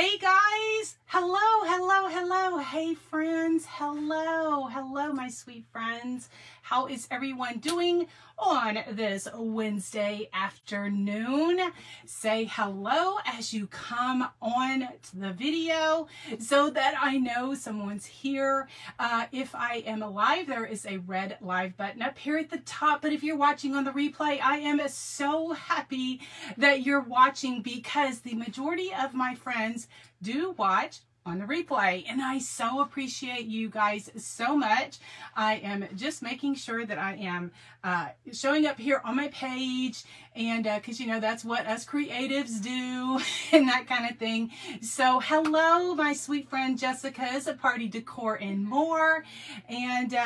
Hey guys, hello, hey friends, hello my sweet friends. How is everyone doing on this Wednesday afternoon? Say hello as you come on to the video so that I know someone's here. If I am live, there is a red live button up here at the top, but if you're watching on the replay, I am so happy that you're watching because the majority of my friends do watch on the replay, and I so appreciate you guys so much. I am just making sure that I am showing up here on my page, and because you know that's what us creatives do and that kind of thing. So hello my sweet friend Jessica's a Party Decor and More, and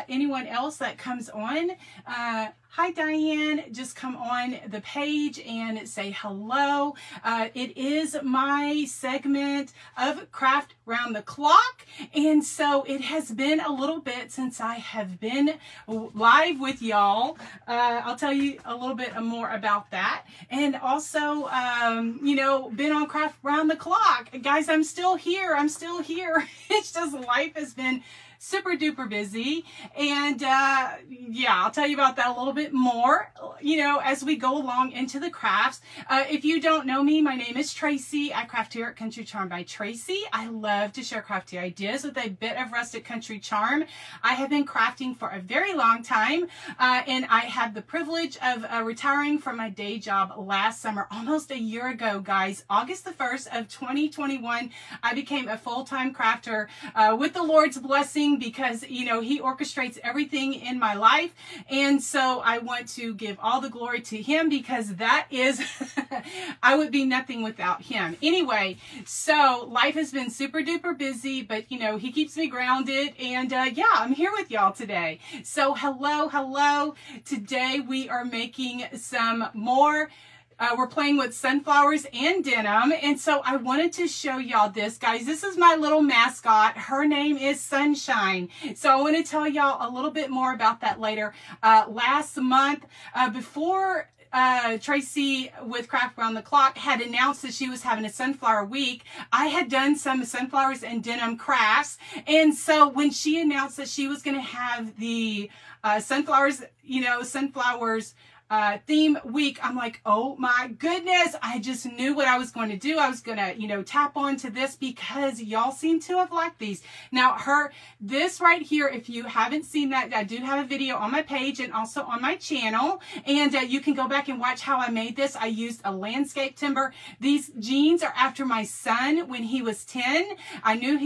anyone else that comes on, hi Diane, just come on the page and say hello. It is my segment of Craft Round the Clock, and so it has been a little bit since I have been live with y'all. I'll tell you a little bit more about that, and also you know, been on Craft Round the Clock. Guys, I'm still here. It's just life has been super duper busy, and yeah, I'll tell you about that a little bit more, you know, as we go along into the crafts. If you don't know me, my name is Tracy. I craft here at Country Charm by Tracy. I love to share crafty ideas with a bit of rustic country charm. I have been crafting for a very long time, and I had the privilege of retiring from my day job last summer, almost a year ago, guys. August the 1st of 2021, I became a full-time crafter with the Lord's blessing, because you know he orchestrates everything in my life, and so I want to give all the glory to him, because that is I would be nothing without him. Anyway, so life has been super duper busy, but you know he keeps me grounded, and yeah, I'm here with y'all today. So hello. Today we are making some more we're playing with sunflowers and denim, and so I wanted to show y'all this, guys. This is my little mascot. Her name is Sunshine. So I want to tell y'all a little bit more about that later. Last month, before Tracy with Craft Round the Clock had announced that she was having a sunflower week, I had done some sunflowers and denim crafts, and so when she announced that she was going to have the sunflowers theme week, I'm like, oh my goodness, I just knew what I was going to do. I was going to, you know, tap onto this because y'all seem to have liked these. Now, this right here, if you haven't seen that, I do have a video on my page and also on my channel, and you can go back and watch how I made this. I used a landscape timber. These jeans are after my son when he was 10. I knew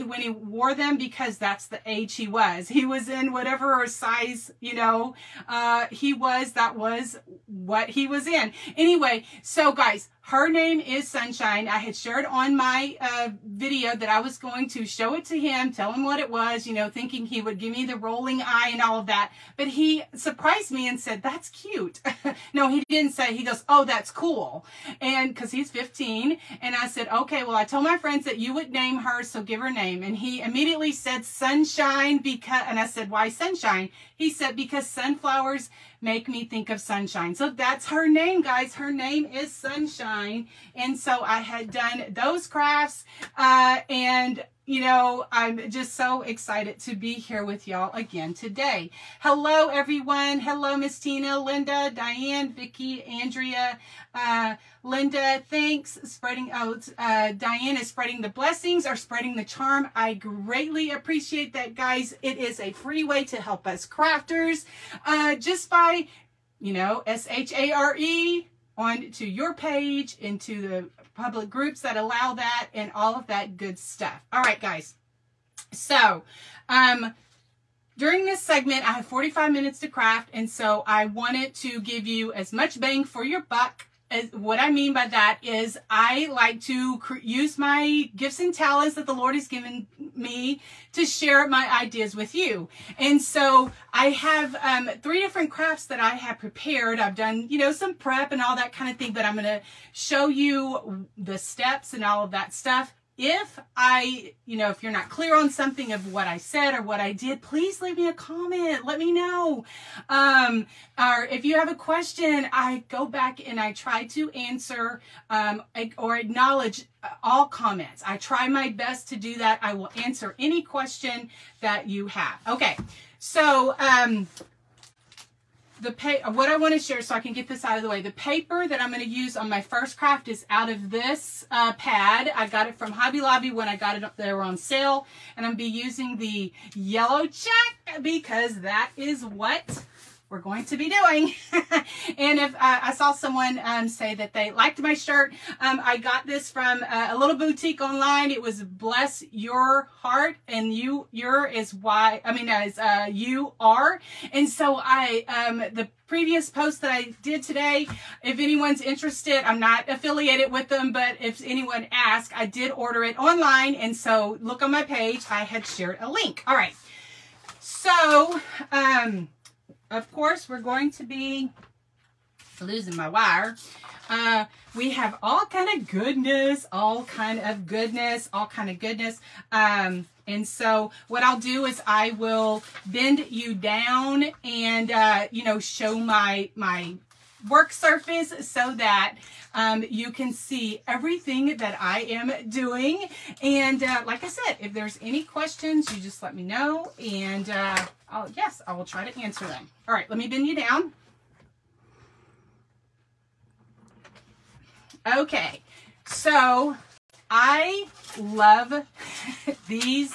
when he wore them, because that's the age he was. He was in whatever size, you know, that was what he was in. Anyway, so guys, her name is Sunshine. I had shared on my video that I was going to show it to him, tell him what it was, you know, thinking he would give me the rolling eye and all of that. But he surprised me and said, that's cute. No, he didn't say. He goes, oh, that's cool. And because he's 15. And I said, okay, well, I told my friends that you would name her, so give her a name. And he immediately said Sunshine, and I said, why Sunshine? He said, because sunflowers make me think of sunshine. So that's her name, guys. Her name is Sunshine. And so I had done those crafts, and you know, I'm just so excited to be here with y'all again today. Hello, everyone. Hello, Miss Tina, Linda, Diane, Vicky, Andrea, Linda, thanks. Diane is spreading the blessings or spreading the charm. I greatly appreciate that, guys. It is a free way to help us crafters, just by, you know, SHARE onto your page, into the public groups that allow that, and all of that good stuff. All right, guys. So, during this segment, I have 45 minutes to craft, and so I wanted to give you as much bang for your buck. What I mean by that is I like to use my gifts and talents that the Lord has given me to share my ideas with you. And so I have 3 different crafts that I have prepared. I've done, you know, some prep and all that kind of thing, but I'm going to show you the steps and all of that stuff if if you're not clear on something of what I said or what I did, please leave me a comment. Let me know. Or if you have a question, I go back and I try to answer or acknowledge all comments. I try my best to do that. I will answer any question that you have. Okay, so what I want to share, so I can get this out of the way, the paper that I'm going to use on my first craft is out of this pad. I got it from Hobby Lobby when I got it up there on sale, and I'm going to be using the yellow check because that is what we're going to be doing. And if I saw someone say that they liked my shirt, I got this from a little boutique online. It was Bless Your Heart, and your is you are. And so the previous post that I did today, if anyone's interested, I'm not affiliated with them, but if anyone asks, I did order it online, and so look on my page. I had shared a link. All right. So, of course, we're going to be losing my wire. We have all kind of goodness. And so what I'll do is I will bend you down and, show my work surface so that you can see everything that I am doing. And like I said, if there's any questions, you just let me know. And yes, I will try to answer them. All right, let me bend you down. Okay, so I love these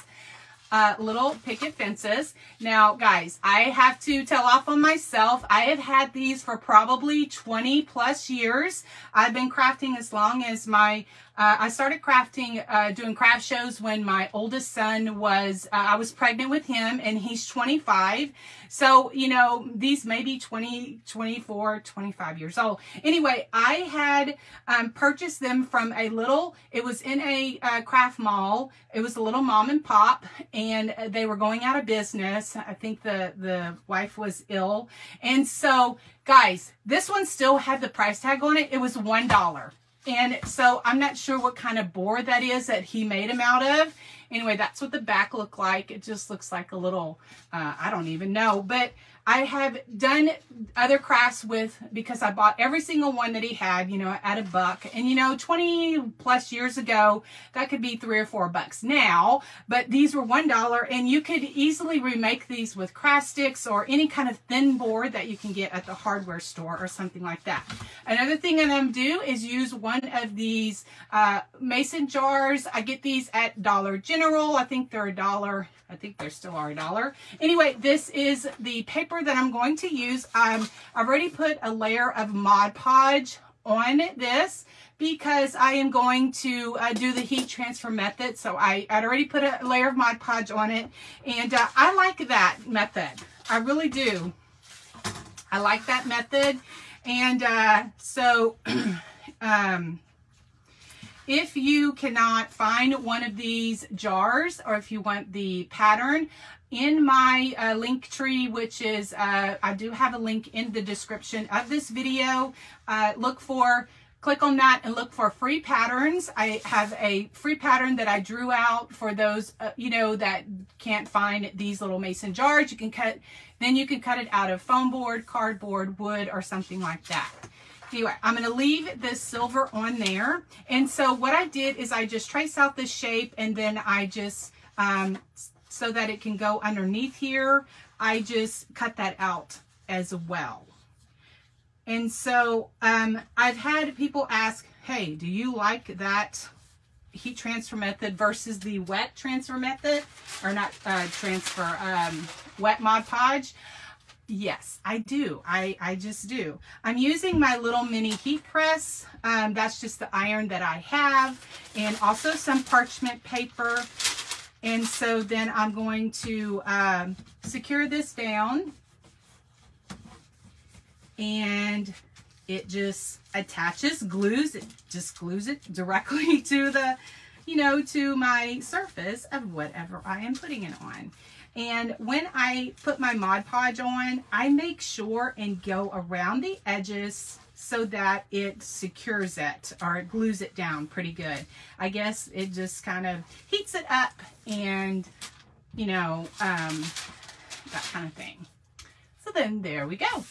little picket fences. Now, guys, I have to tell off on myself. I have had these for probably 20 plus years. I've been crafting as long as I started crafting, doing craft shows when my oldest son was, I was pregnant with him, and he's 25. So, these may be 20, 24, 25 years old. Anyway, I had purchased them from it was in a craft mall. It was a little mom and pop, and they were going out of business. I think the wife was ill. And so, guys, this one still had the price tag on it. It was $1. And so I'm not sure what kind of board that is that he made them out of. Anyway, that's what the back looked like. It just looks like a little, I don't even know. But I have done other crafts because I bought every single one that he had, at $1. And 20 plus years ago, that could be $3 or $4 now. But these were $1, and you could easily remake these with craft sticks or any kind of thin board that you can get at the hardware store or something like that. Another thing I'm going to do is use one of these mason jars. I get these at Dollar General. I think they're $1. I think they still are $1. Anyway, this is the paper that I'm going to use. I've already put a layer of Mod Podge on this because I am going to do the heat transfer method. So I'd already put a layer of Mod Podge on it, and I like that method. I really do. I like that method. And if you cannot find one of these jars, or if you want the pattern, in my link tree, which is, I do have a link in the description of this video, click on that and look for free patterns. I have a free pattern that I drew out for those, that can't find these little mason jars. You can cut it out of foam board, cardboard, wood, or something like that. Anyway, I'm going to leave this silver on there. And so what I did is I just trace out the shape, and then I just, so that it can go underneath here, I just cut that out as well. And so I've had people ask, hey, do you like that heat transfer method versus the wet transfer method? Or not wet Mod Podge? Yes, I do. I just do. I'm using my little mini heat press. That's just the iron that I have, and also some parchment paper. And so then I'm going to secure this down, and it just attaches, it just glues it directly to the, to my surface of whatever I am putting it on. And when I put my Mod Podge on, I make sure and go around the edges so that it secures it, or it glues it down pretty good. I guess it just kind of heats it up and, you know, that kind of thing. So then there we go.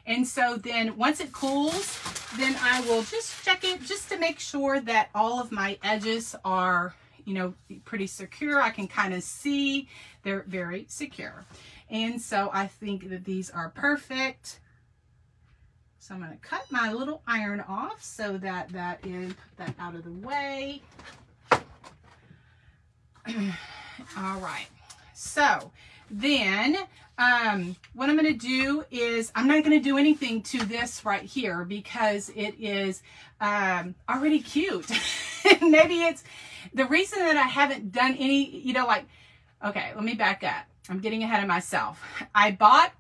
And so then once it cools, then I will just check it just to make sure that all of my edges are, you know, pretty secure. I can kind of see they're very secure. And so I think that these are perfect. So I'm going to cut my little iron off so that put that out of the way. All right. So then what I'm going to do is I'm not going to do anything to this right here because it is already cute. Maybe it's the reason that I haven't done any, you know, like, okay, let me back up. I'm getting ahead of myself. I bought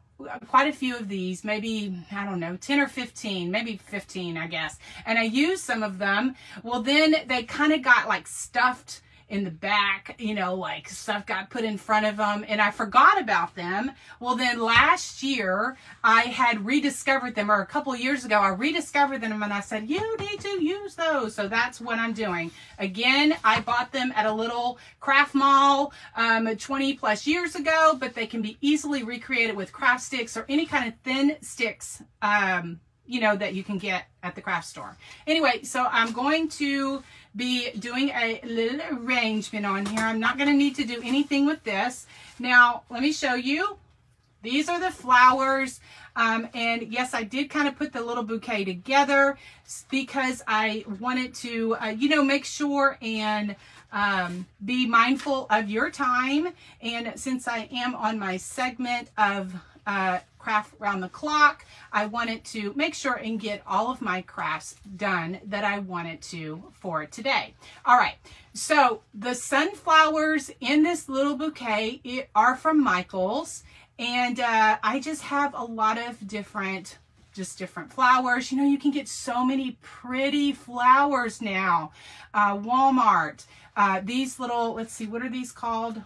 quite a few of these, maybe, I don't know, 10 or 15, maybe 15, I guess. And I used some of them. Well, then they kind of got like stuffed in the back, you know, like stuff got put in front of them and I forgot about them. Well, then last year I had rediscovered them, or a couple years ago I rediscovered them, and I said, you need to use those. So that's what I'm doing. Again, I bought them at a little craft mall 20 plus years ago, but they can be easily recreated with craft sticks or any kind of thin sticks, you know, that you can get at the craft store. Anyway, so I'm going to be doing a little arrangement on here. I'm not going to need to do anything with this. Now, let me show you. These are the flowers. And yes, I did kind of put the little bouquet together because I wanted to, you know, make sure and be mindful of your time. And since I am on my segment of craft around the clock, I wanted to make sure and get all of my crafts done that I wanted to for today. All right, so the sunflowers in this little bouquet are from Michael's, and I just have a lot of different flowers. You know, you can get so many pretty flowers now. Walmart, these little, let's see, what are these called?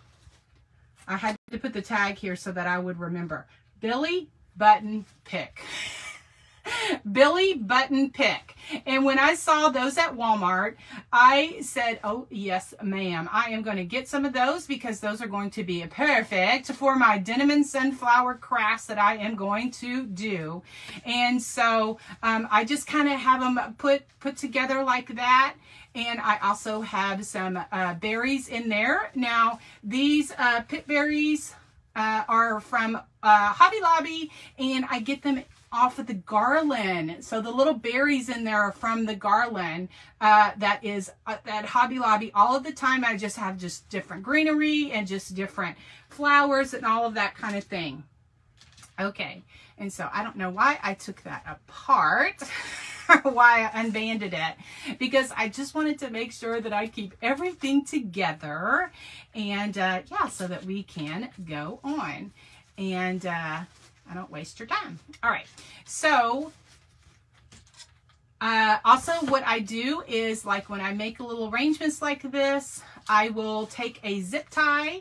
I had to put the tag here so that I would remember. Billy Button Pick. Billy Button Pick. And when I saw those at Walmart, I said, oh, yes, ma'am. I am going to get some of those because those are going to be perfect for my denim and sunflower crafts that I am going to do. And so I just kind of have them put together like that. And I also have some berries in there. Now, these pit berries are from Hobby Lobby, and I get them off of the garland. So the little berries in there are from the garland that is at Hobby Lobby all of the time. I just have just different greenery and just different flowers and all of that kind of thing. Okay, and so I don't know why I took that apart. Why I unbanded it, because I just wanted to make sure that I keep everything together, and yeah, so that we can go on and I don't waste your time. All right, so also what I do is, like, when I make little arrangements like this, I will take a zip tie,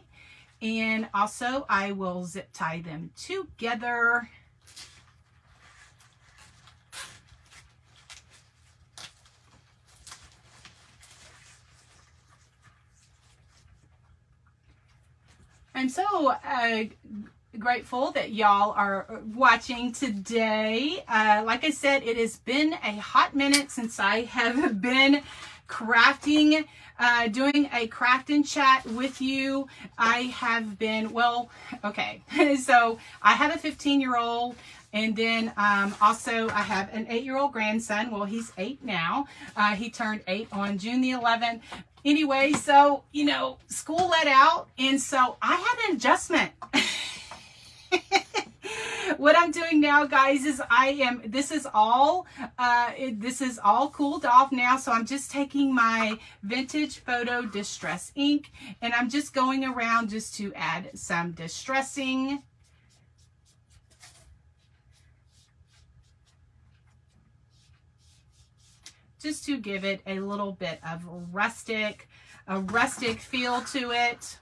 and also I will zip tie them together. I'm so grateful that y'all are watching today. Like I said, it has been a hot minute since I have been crafting, doing a craft and chat with you. I have been, well, okay, so I have a 15-year-old, and then also I have an 8-year-old grandson. Well, he's 8 now. He turned 8 on June the 11th. Anyway, so, you know, school let out, and so I had an adjustment. What I'm doing now, guys, is this is all cooled off now, so I'm just taking my vintage photo distress ink, and I'm just going around just to add some distressing. Just to give it a little bit of a rustic feel to it.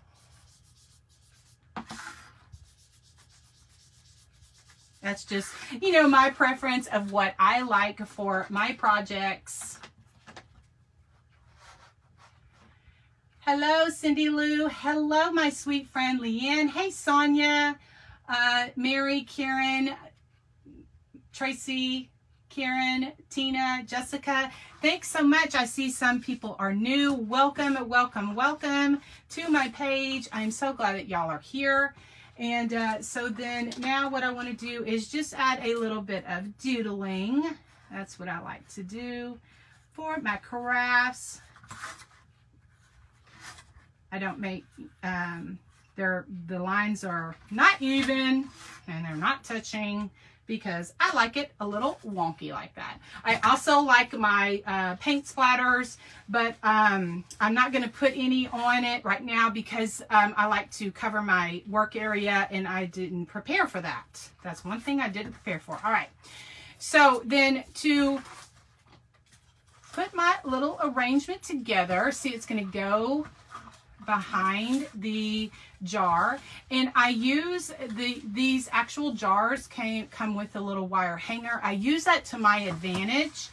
That's just, you know, my preference of what I like for my projects. Hello, Cindy Lou. Hello, my sweet friend Leanne. Hey, Sonia, Mary, Karen, Tracy, Karen, Tina, Jessica. Thanks so much. I see some people are new. Welcome, welcome, welcome to my page. I'm so glad that y'all are here. And so then now what I want to do is just add a little bit of doodling. That's what I like to do for my crafts. I don't make, the lines are not even and they're not touching because I like it a little wonky like that. I also like my paint splatters, but I'm not going to put any on it right now because I like to cover my work area and I didn't prepare for that. That's one thing I didn't prepare for. All right. So then to put my little arrangement together, see it's going to go behind the jar, and I use these actual jars come with a little wire hanger. I use that to my advantage,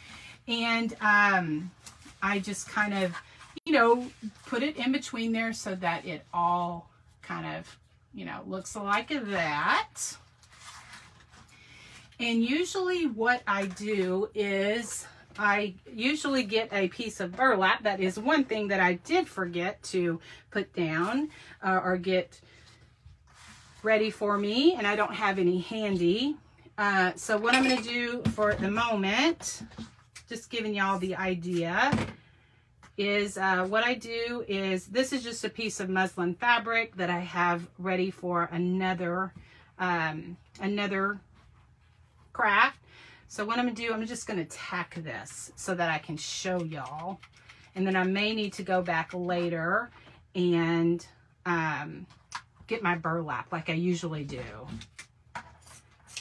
and I just kind of, you know, put it in between there so that it all kind of, you know, looks like that. And usually what I do is I usually get a piece of burlap. That is one thing that I did forget to put down or get ready for me, and I don't have any handy. So what I'm going to do for the moment, just giving y'all the idea, is what I do is this is just a piece of muslin fabric that I have ready for another craft. So what I'm going to do, I'm just going to tack this so that I can show y'all. And then I may need to go back later and get my burlap like I usually do.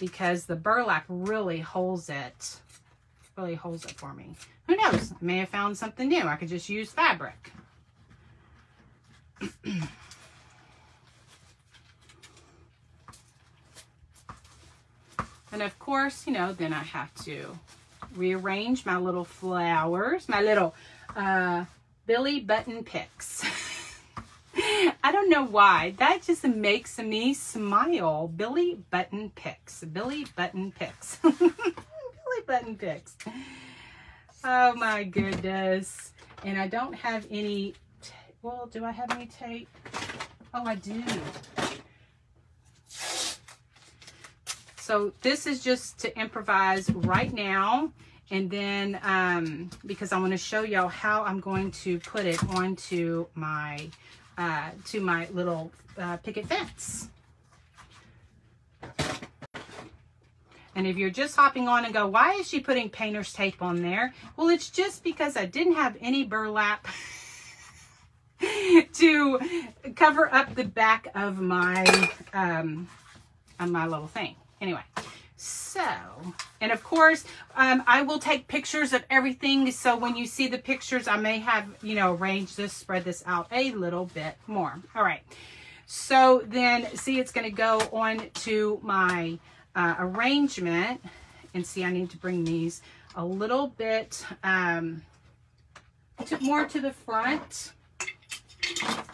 Because the burlap really holds it for me. Who knows? I may have found something new. I could just use fabric. And of course, you know, then I have to rearrange my little flowers, my little Billy Button picks. I don't know why. That just makes me smile. Billy Button picks. Billy Button picks. Billy Button picks. Oh my goodness. And I don't have any, well, do I have any tape? Oh, I do. So this is just to improvise right now, and then because I want to show y'all how I'm going to put it onto my little picket fence. And if you're just hopping on and go, why is she putting painter's tape on there? Well, it's just because I didn't have any burlap to cover up the back of my little thing. Anyway, so, and of course, I will take pictures of everything. So when you see the pictures, I may have, you know, arranged this, spread this out a little bit more. All right. So then, see, it's going to go on to my arrangement. And see, I need to bring these a little bit more to the front.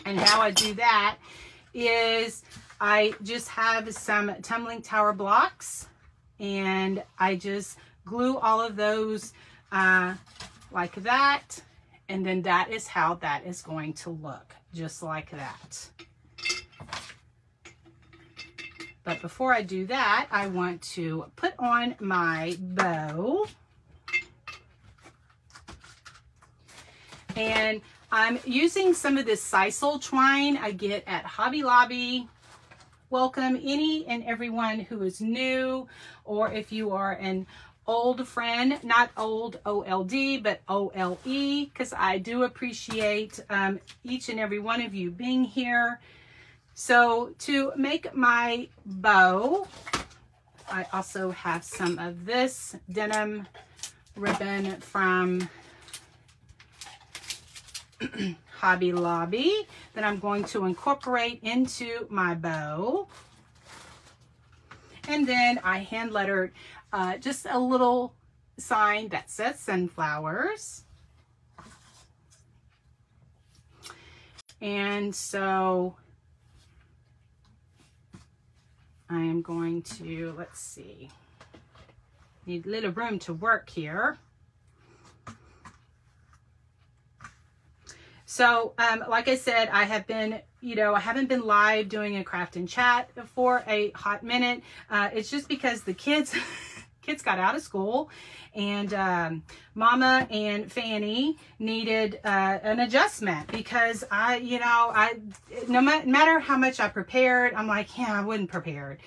And how I do that is I just have some tumbling tower blocks, and I just glue all of those like that, and then that is how that is going to look, just like that. But before I do that, I want to put on my bow. And I'm using some of this sisal twine I get at Hobby Lobby. Welcome any and everyone who is new, or if you are an old friend, not old OLD, but OLE, because I do appreciate each and every one of you being here. So to make my bow, I also have some of this denim ribbon from Hobby Lobby that I'm going to incorporate into my bow. And then I hand lettered just a little sign that says sunflowers. And so I am going to, let's see, need a little room to work here. So, like I said, I have been, I haven't been live doing a craft and chat for a hot minute. It's just because the kids got out of school, and Mama and Fanny needed an adjustment, because no matter how much I prepared, I'm like, yeah, I wasn't prepared.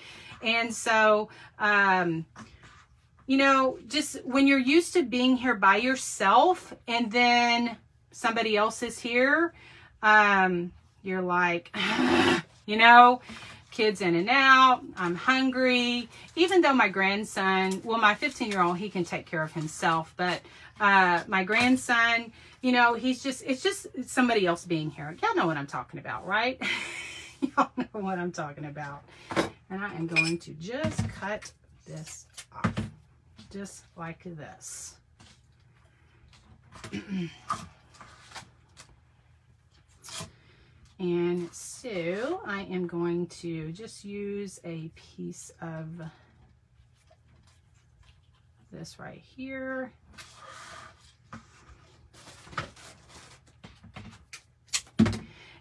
And so, just when you're used to being here by yourself and then somebody else is here, you're like, kids in and out, I'm hungry. Even though my grandson, well, my 15-year-old, he can take care of himself, but my grandson, it's just somebody else being here. Y'all know what I'm talking about, right? Y'all know what I'm talking about. And I am going to just cut this off, just like this. And so I am going to just use a piece of this right here.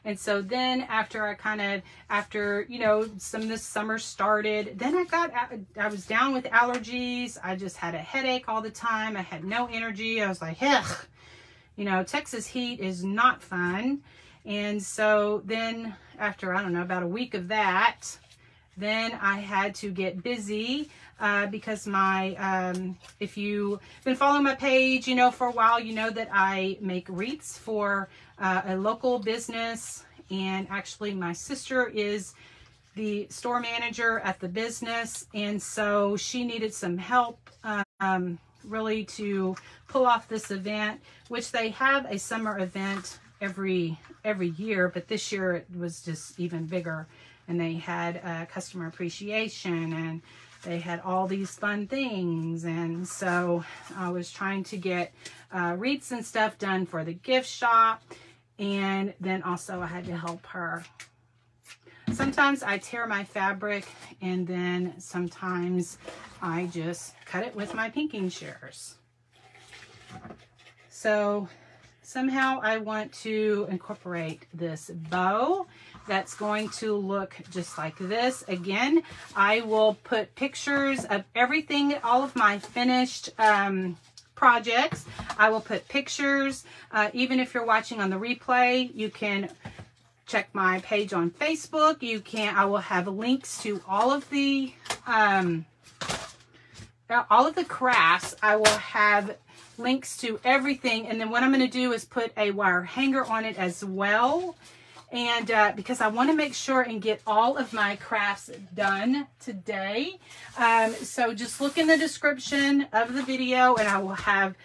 And so then after this summer started, then I was down with allergies. I just had a headache all the time. I had no energy. I was like, ugh, Texas heat is not fun. And so then after, I don't know, about a week of that, then I had to get busy because if you've been following my page, for a while, that I make wreaths for a local business. And actually my sister is the store manager at the business. And so she needed some help really to pull off this event, which they have a summer event every year, but this year it was just even bigger, and they had customer appreciation, and they had all these fun things. And so I was trying to get wreaths and stuff done for the gift shop, and then also I had to help her. Sometimes I tear my fabric, and then sometimes I just cut it with my pinking shears. So somehow I want to incorporate this bow that's going to look just like this. Again, I will put pictures of everything, all of my finished projects. I will put pictures. Even if you're watching on the replay, you can check my page on Facebook. I will have links to all of the crafts. I will have links to everything, and then what I'm going to do is put a wire hanger on it as well, and because I want to make sure and get all of my crafts done today. So just look in the description of the video, and I will have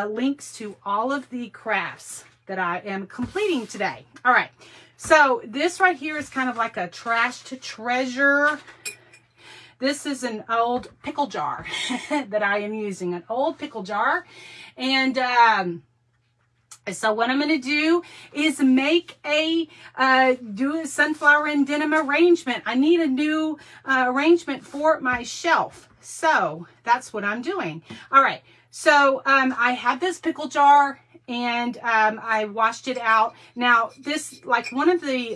links to all of the crafts that I am completing today. All right, so this right here is kind of like a trash to treasure. This is an old pickle jar that I am using, an old pickle jar. And so what I'm going to do is make do a sunflower and denim arrangement. I need a new arrangement for my shelf. So that's what I'm doing. All right. So I have this pickle jar, and I washed it out. Now this, like, one of the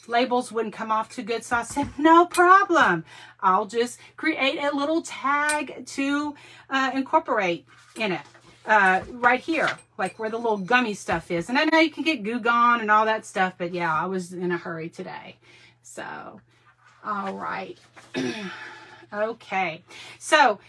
labels wouldn't come off too good, so I said, no problem. I'll just create a little tag to incorporate in it right here, like where the little gummy stuff is. And I know you can get Goo Gone and all that stuff, but yeah, I was in a hurry today. So, all right. Okay. So,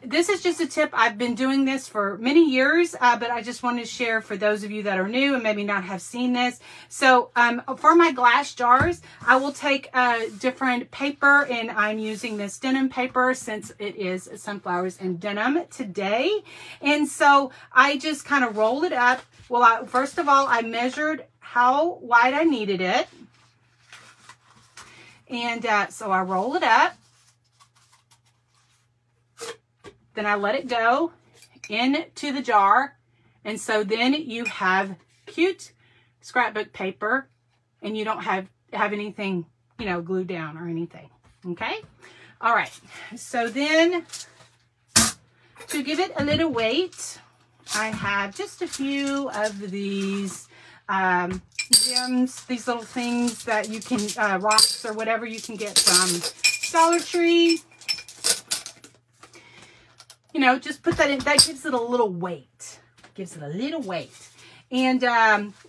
this is just a tip. I've been doing this for many years, but I just wanted to share for those of you that are new and maybe not have seen this. So for my glass jars, I will take a different paper, and I'm using this denim paper since it is sunflowers and denim today. And so I just kind of roll it up. Well, first of all, I measured how wide I needed it. And so I roll it up. then I let it go into the jar. And so then you have cute scrapbook paper, and you don't have anything, you know, glued down or anything. Okay. All right. So then to give it a little weight, I have just a few of these gems, these little things that you can, rocks or whatever you can get from Dollar Tree. You know, just put that in. That gives it a little weight. Gives it a little weight. And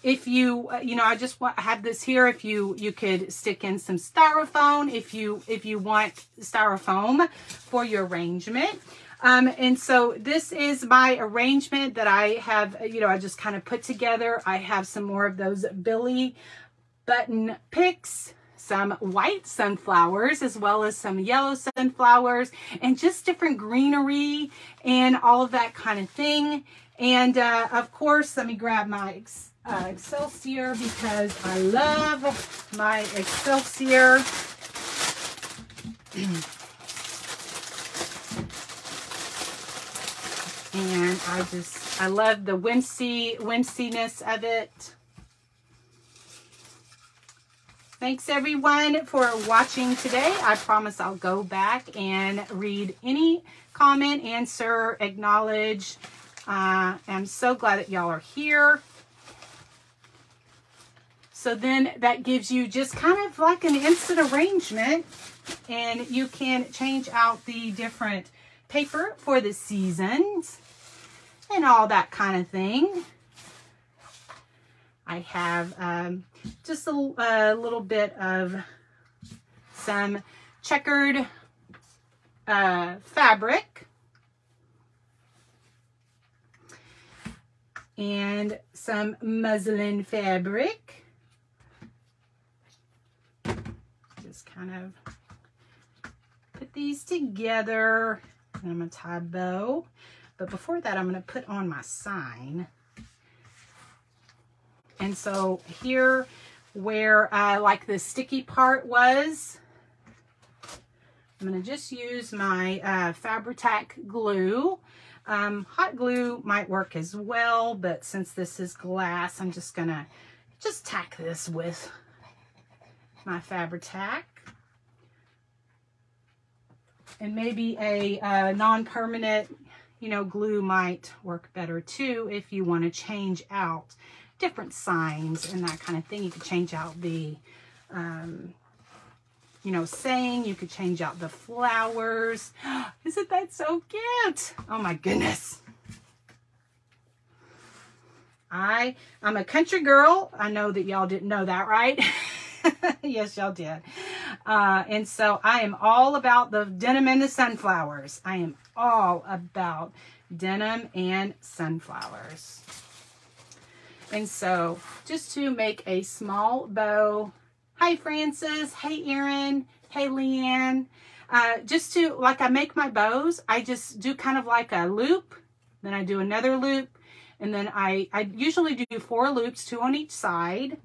if you, you know, I just have this here. If you could stick in some styrofoam, if you want styrofoam for your arrangement. And so this is my arrangement that I have, you know, I just kind of put together. I have some more of those Billy button picks, some white sunflowers, as well as some yellow sunflowers, and just different greenery and all of that kind of thing. And of course, let me grab my Excelsior, because I love my Excelsior. And I love the whimsiness of it. Thanks everyone for watching today. I promise I'll go back and read any comment, answer, acknowledge. I'm so glad that y'all are here. So then that gives you just kind of like an instant arrangement, and you can change out the different paper for the seasons and all that kind of thing. I have just a little bit of some checkered fabric and some muslin fabric. Just kind of put these together, and I'm going to tie a bow. But before that, I'm going to put on my sign. And so here, where like the sticky part was, I'm going to just use my Fabri-Tac glue. Hot glue might work as well, but since this is glass, I'm just going to just tack this with my Fabri-Tac. And maybe a non-permanent, you know, glue might work better too if you want to change out different signs and that kind of thing. You could change out the, you know, saying. You could change out the flowers. Isn't that so cute? Oh my goodness. I'm a country girl. I know that y'all didn't know that, right? Yes, y'all did. And so I am all about the denim and the sunflowers. I am all about denim and sunflowers. And so just to make a small bow. Hi, Francis. Hey, Erin. Hey, Leanne. Just to, like, I make my bows, I just do kind of like a loop. Then I do another loop. And then I usually do 4 loops, 2 on each side.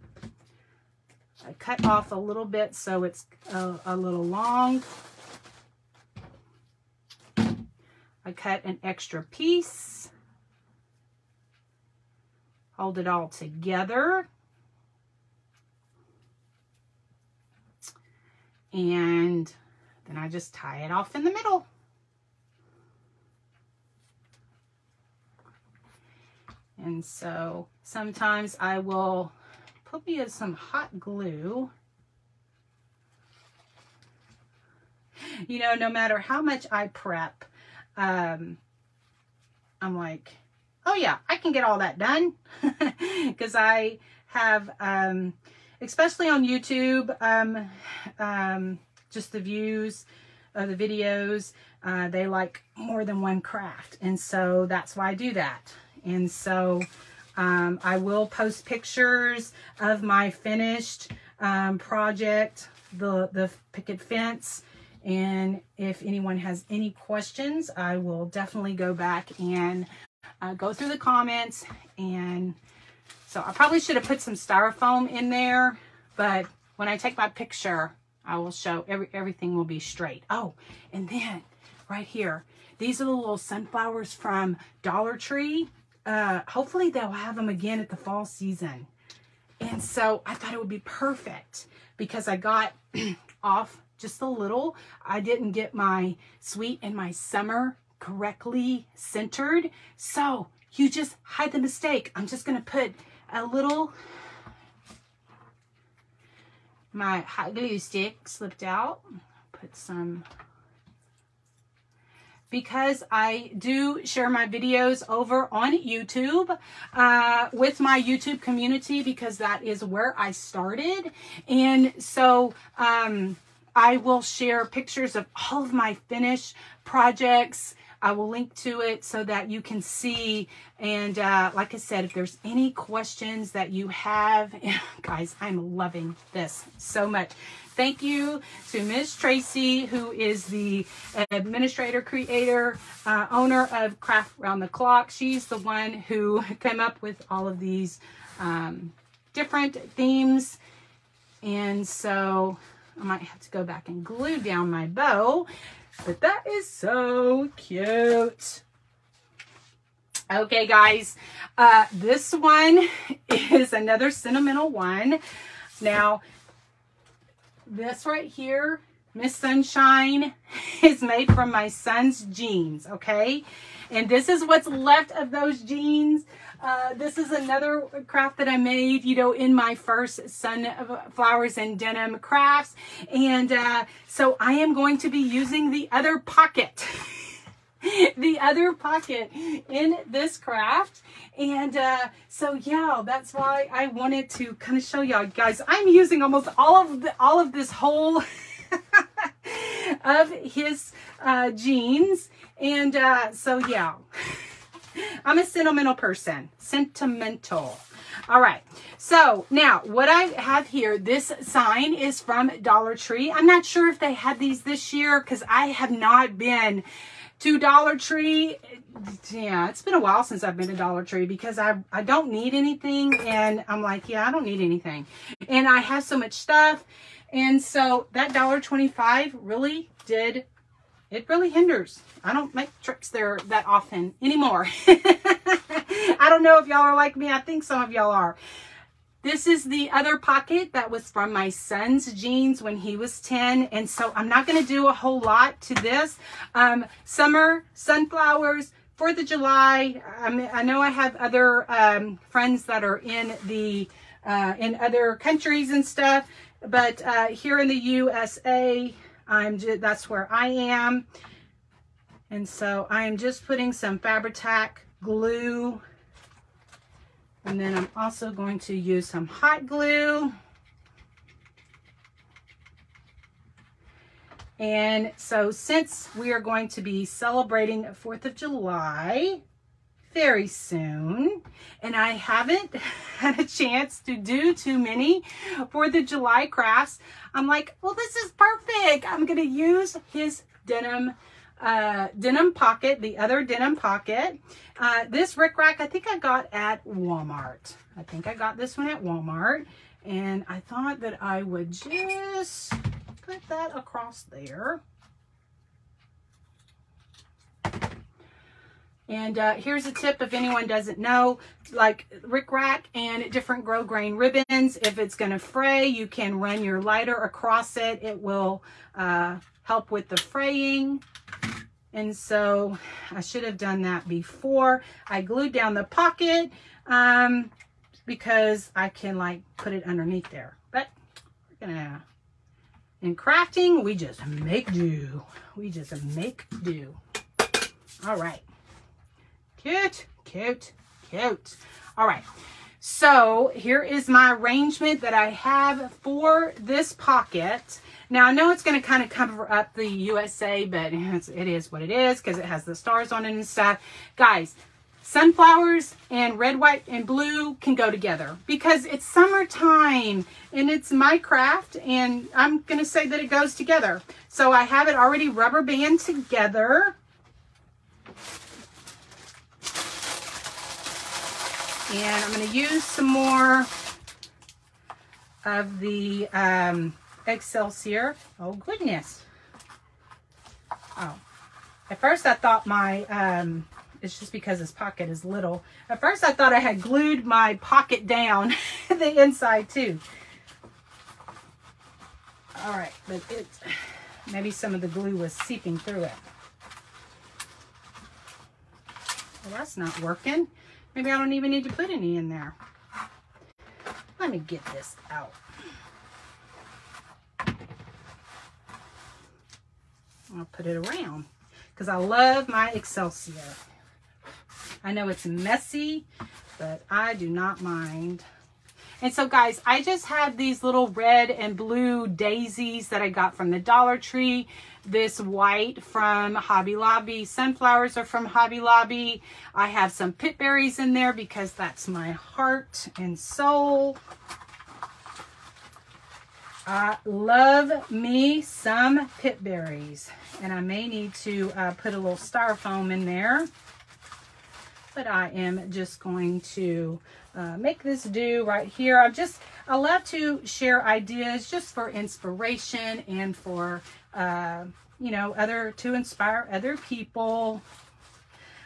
I cut off a little bit so it's a little long. I cut an extra piece. Hold it all together. And then I just tie it off in the middle. And so sometimes I will put me some hot glue. You know, no matter how much I prep, I'm like, oh yeah, I can get all that done. Because I have, especially on YouTube, just the views of the videos, they like more than one craft. And so that's why I do that. And so I will post pictures of my finished project, the picket fence. And if anyone has any questions, I will definitely go back and go through the comments. And so I probably should have put some styrofoam in there, but when I take my picture, I will show everything will be straight. Oh, and then right here, These are the little sunflowers from Dollar Tree. Hopefully they'll have them again at the fall season. And so I thought it would be perfect because I got off just a little. I didn't get my sweet and my summer correctly centered. So you just hide the mistake. I'm just going to put a little, my hot glue stick slipped out. Put some, because I do share my videos over on YouTube with my YouTube community, because that is where I started. And so I will share pictures of all of my finished projects. I will link to it so that you can see. And like I said, if there's any questions that you have, guys, I'm loving this so much. Thank you to Miss Tracy, who is the administrator, creator, owner of Craft Round the Clock. She's the one who came up with all of these different themes. And so I might have to go back and glue down my bow. But that is so cute. Okay, guys, this one is another sentimental one. Now, this right here, Miss Sunshine, is made from my son's jeans, okay? And this is what's left of those jeans. This is another craft that I made, you know, in my first Sunflowers and Denim crafts. And so I am going to be using the other pocket, the other pocket in this craft. And so yeah, that's why I wanted to kind of show y'all, guys. I'm using almost all of this whole of his jeans. And so yeah. I'm a sentimental person. Sentimental. All right. So now what I have here, this sign is from Dollar Tree. I'm not sure if they had these this year because I have not been to Dollar Tree. Yeah, it's been a while since I've been to Dollar Tree because I don't need anything. And I'm like, yeah, I don't need anything. And I have so much stuff. And so that $1.25 really did, it really hinders. I don't make tricks there that often anymore. I don't know if y'all are like me. I think some of y'all are. This is the other pocket that was from my son's jeans when he was 10. And so I'm not going to do a whole lot to this. Summer, sunflowers, 4th of July. I know I have other friends that are in the in other countries and stuff. But here in the USA, that's where I am. And so I am just putting some Fabri-Tac glue. And then I'm also going to use some hot glue. And so since we are going to be celebrating 4th of July very soon, and I haven't had a chance to do too many 4th of July crafts, I'm like, well, this is perfect. I'm going to use his denim pocket, the other denim pocket. This rickrack, I think I got at Walmart. I think I got this one at Walmart. And I thought that I would just put that across there. And here's a tip if anyone doesn't know, like rickrack and different grosgrain ribbons, if it's going to fray, you can run your lighter across it. It will help with the fraying. And so I should have done that before I glued down the pocket because I can like put it underneath there. But we're gonna, in crafting, we just make do. We just make do. All right. Cute, cute, cute. All right. So here is my arrangement that I have for this pocket. Now, I know it's going to kind of cover up the USA, but it is what it is because it has the stars on it and stuff. Guys, sunflowers and red, white, and blue can go together because it's summertime and it's my craft, and I'm going to say that it goes together. So I have it already rubber band together. And I'm going to use some more of the Excelsior. Oh, goodness. Oh, At first I thought my, it's just because this pocket is little. At first I thought I had glued my pocket down the inside too. All right, but maybe some of the glue was seeping through it. Well, that's not working. Maybe I don't even need to put any in there. Let me get this out. I'll put it around because I love my Excelsior. I know it's messy, but I do not mind. And so guys, I just have these little red and blue daisies that I got from the Dollar Tree. This white from Hobby Lobby. Sunflowers are from Hobby Lobby. I have some pit berries in there because that's my heart and soul. I love me some pit berries. And I may need to put a little styrofoam in there. But I am just going to make this do right here. I love to share ideas just for inspiration and for, you know, to inspire other people.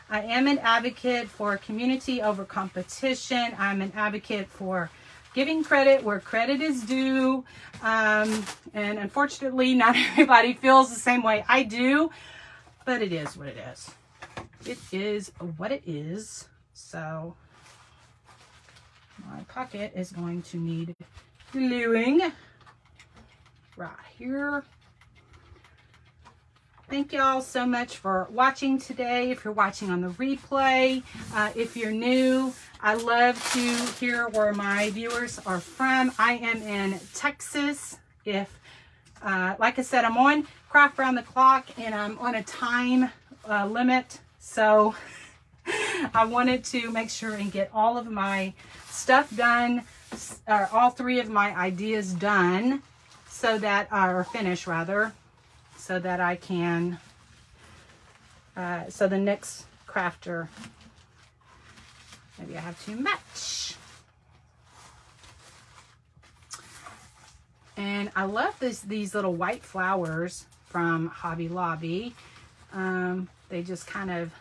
I am an advocate for community over competition. I'm an advocate for giving credit where credit is due. And unfortunately, not everybody feels the same way I do, but it is what it is. It is what it is. So my pocket is going to need gluing right here. Thank y'all so much for watching today. If you're watching on the replay, if you're new, I love to hear where my viewers are from. I am in Texas. If, like I said, I'm on Craft Round the Clock and I'm on a time limit. So I wanted to make sure and get all of my stuff done, or all 3 of my ideas done, so that, or finished rather, so that I can, so the next crafter, maybe I have too much. And I love these little white flowers from Hobby Lobby. They just kind of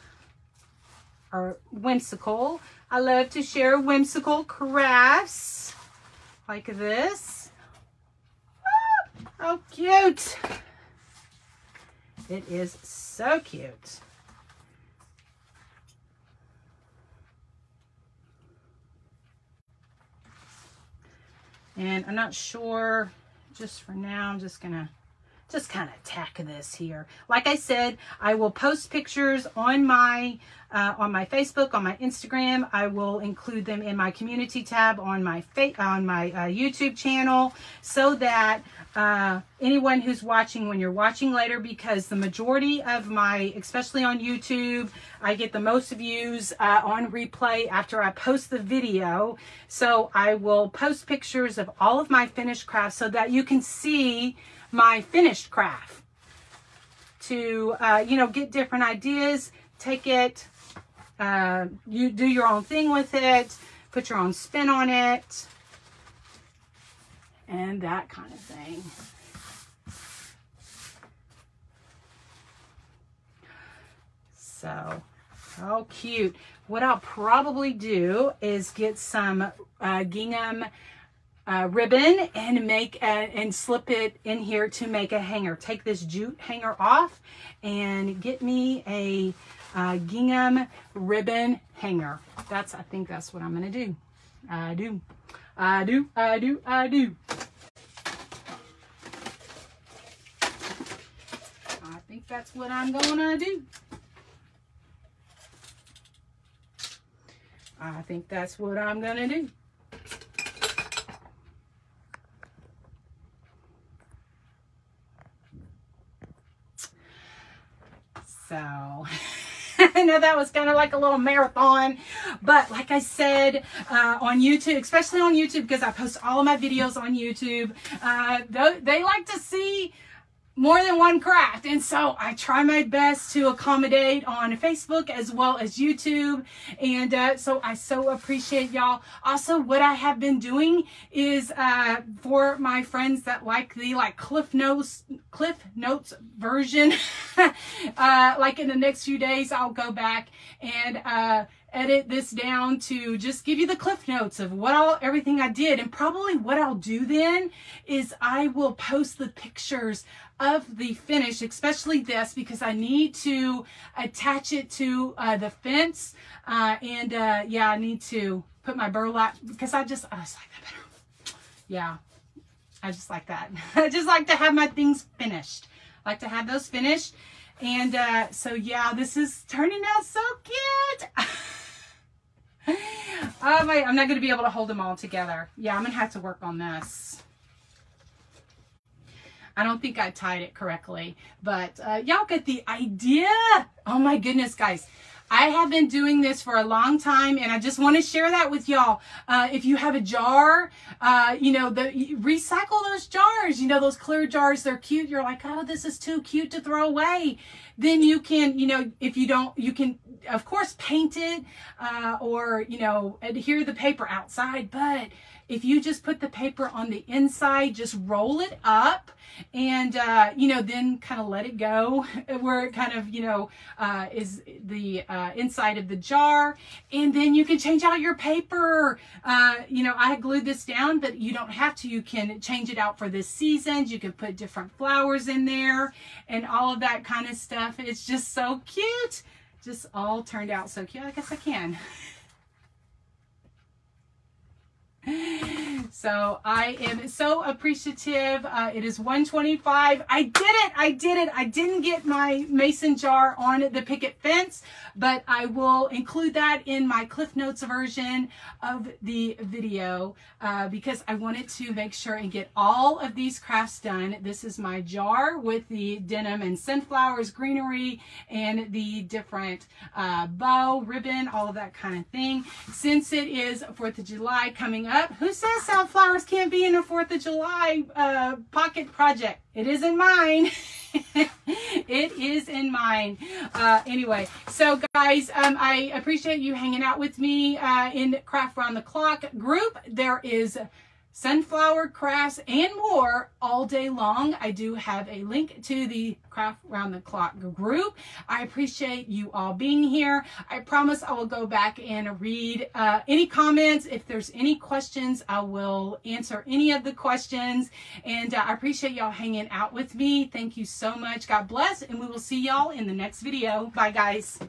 are whimsical. I love to share whimsical crafts like this. Ah, how cute. It is so cute. And I'm not sure, just for now, I'm just gonna kind of tack this here. Like I said, I will post pictures on my Facebook, on my Instagram. I will include them in my community tab on my YouTube channel, so that anyone who's watching, when you're watching later, because the majority of my, especially on YouTube, I get the most views on replay after I post the video. So I will post pictures of all of my finished crafts so that you can see my finished craft, to you know, get different ideas, take it, you do your own thing with it, put your own spin on it, and that kind of thing. So, how cute. What I'll probably do is get some gingham ribbon and and slip it in here to make a hanger. Take this jute hanger off and get me a gingham ribbon hanger. I think that's what I'm gonna do. I think that's what I'm gonna do. I think that's what I'm gonna do. So I know that was kind of like a little marathon, but like I said, on YouTube, especially on YouTube, because I post all of my videos on YouTube, they like to see more than one craft, and so I try my best to accommodate on Facebook as well as YouTube, and so I so appreciate y'all. Also, what I have been doing is for my friends that like the Cliff Notes version, like in the next few days I'll go back and edit this down to just give you the cliff notes of everything I did. And probably what I'll do then is I will post the pictures of the finish, especially this, because I need to attach it to the fence. Yeah, I need to put my burlap, because I just like that better. Yeah, I just like that. I just like to have my things finished. I like to have those finished. And so yeah, this is turning out so cute. I'm not going to be able to hold them all together. Yeah, I'm going to have to work on this. I don't think I tied it correctly, but y'all get the idea. Oh my goodness, guys. I have been doing this for a long time, and I just want to share that with y'all. If you have a jar, recycle those jars. You know, those clear jars, they're cute. You're like, oh, this is too cute to throw away. Then you can, if you don't, you can, of course, paint it or, adhere the paper outside. But if you just put the paper on the inside, just roll it up and, then kind of let it go where it kind of, is the inside of the jar. And then you can change out your paper. I glued this down, but you don't have to. You can change it out for this season. You can put different flowers in there and all of that kind of stuff. It's just so cute. Just all turned out so cute. I guess I can. So I am so appreciative. It is 1:25. I did it. I didn't get my mason jar on the picket fence, but I will include that in my Cliff Notes version of the video because I wanted to make sure and get all of these crafts done. This is my jar with the denim and sunflowers, greenery, and the different bow, ribbon, all of that kind of thing. Since it is 4th of July coming up, who says sunflowers can't be in a 4th of July pocket project? It isn't mine. It is in mine. Anyway, so guys, I appreciate you hanging out with me in Craft Round the Clock group. There is sunflower crafts and more all day long. I do have a link to the Craft Round the Clock group. I appreciate you all being here. I promise I will go back and read any comments. If there's any questions, I will answer any of the questions. And I appreciate y'all hanging out with me. Thank you so much. God bless, and we will see y'all in the next video. Bye, guys.